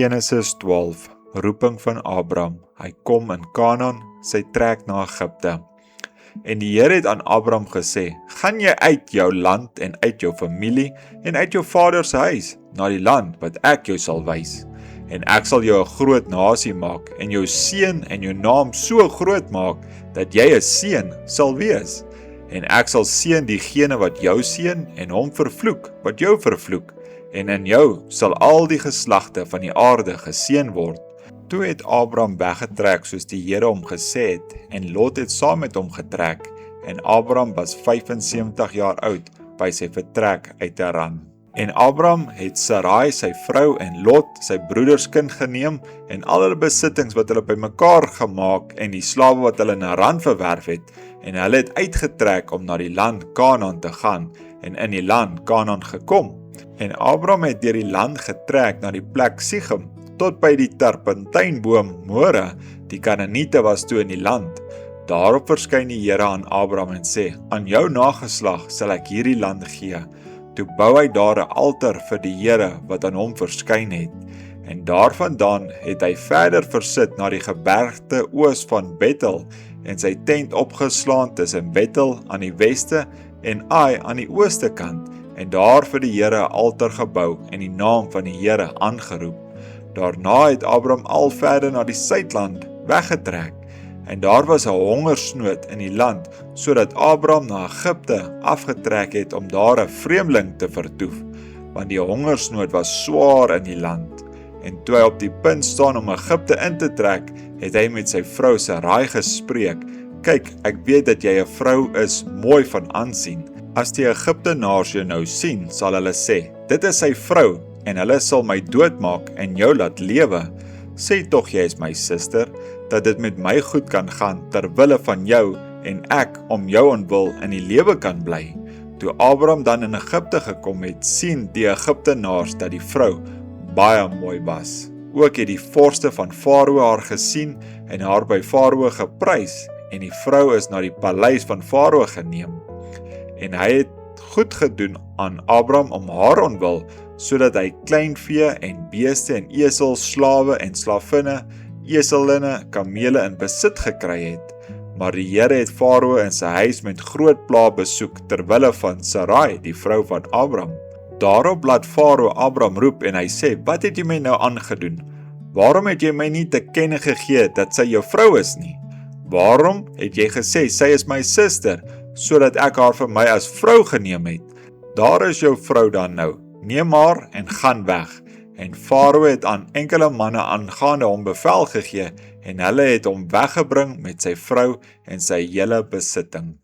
Genesis 12, roeping van Abram. Hy kom in Kanaan, sy trek na Egipte. En die Here het aan Abram gesê, gaan jy uit jou land en uit jou familie en uit jou vader se huis, na die land wat ek jou sal wys. En ek sal jou 'n groot nasie maak, en jou seun en jou naam so groot maak, dat jy 'n seën sal wees. En ek sal seën diegene wat jou seën, en hom vervloek wat jou vervloek. En in jou sal al die geslagte van die aarde geseën word. Toe het Abram weggetrek soos die Here hom gesê het, en Lot het saam met hom getrek, en Abram was 75 jaar oud by sy vertrek uit Haran. En Abram het Sarai sy vrou en Lot sy broeders kind geneem, en al hulle besittings wat hulle bymekaar gemaak, en die slawe wat hulle in Haran verwerf het, en hulle het uitgetrek om na die land Kanaan te gaan, en in die land Kanaan gekom. En Abram het deur die land getrek na die plek Sichem, tot by die terpentynboom More, die Kanaaniete was toe in die land. Daarop verskyn die Here aan Abram en sê, aan jou nageslag sal ek hierdie land gee. Toe bou hy daar 'n altaar vir die Here wat aan hom verskyn het. En daarvandaan het hy verder versit na die gebergte oos van Bethel, en sy tent opgeslaan tussen Bethel aan die weste en Ai aan die ooste kant, en daar vir die Here 'n altaar gebou en die naam van die Here aangeroep. Daarna het Abram al verder na die suidland weggetrek, en daar was 'n hongersnood in die land, sodat Abram na Egipte afgetrek het om daar 'n vreemdeling te vertoef, want die hongersnood was swaar in die land. En toe hy op die punt staan om Egipte in te trek, het hy met sy vrou Sarai gespreek, kyk, ek weet dat jy 'n vrou is, mooi van aansien. As die Egiptenaars jou nou sien, sal hulle sê, dit is sy vrou, en hulle sal my doodmaak en jou laat lewe. Sê tog jy is my suster, dat dit met my goed kan gaan ter wille van jou, en ek om jou ontwil in die lewe kan bly. Toe Abram dan in Egipte gekom het, sien die Egiptenaars dat die vrou baie mooi was. Ook het die vorste van Farao haar gesien en haar by Farao geprys, en die vrou is na die paleis van Farao geneem. En hy het goed gedoen aan Abram om haar ontwil, sodat hy kleinvee en beeste en esels, slawe en slavinne, eselinne, kamele in besit gekry het. Maar die Here het Farao en sy huis met groot pla besoek ter wille van Sarai, die vrou van Abram. Daarop laat Farao Abram roep en hy sê, wat het jy my nou aangedoen? Waarom het jy my nie te kenne gegee dat sy jou vrou is nie? Waarom het jy gesê, sy is my suster, sodat ek haar vir my as vrou geneem het? Daar is jou vrou dan nou, neem haar en gaan weg. En Farao het aan enkele manne aangaande hom bevel gegee, en hulle het hom weggebring met sy vrou en sy hele besitting.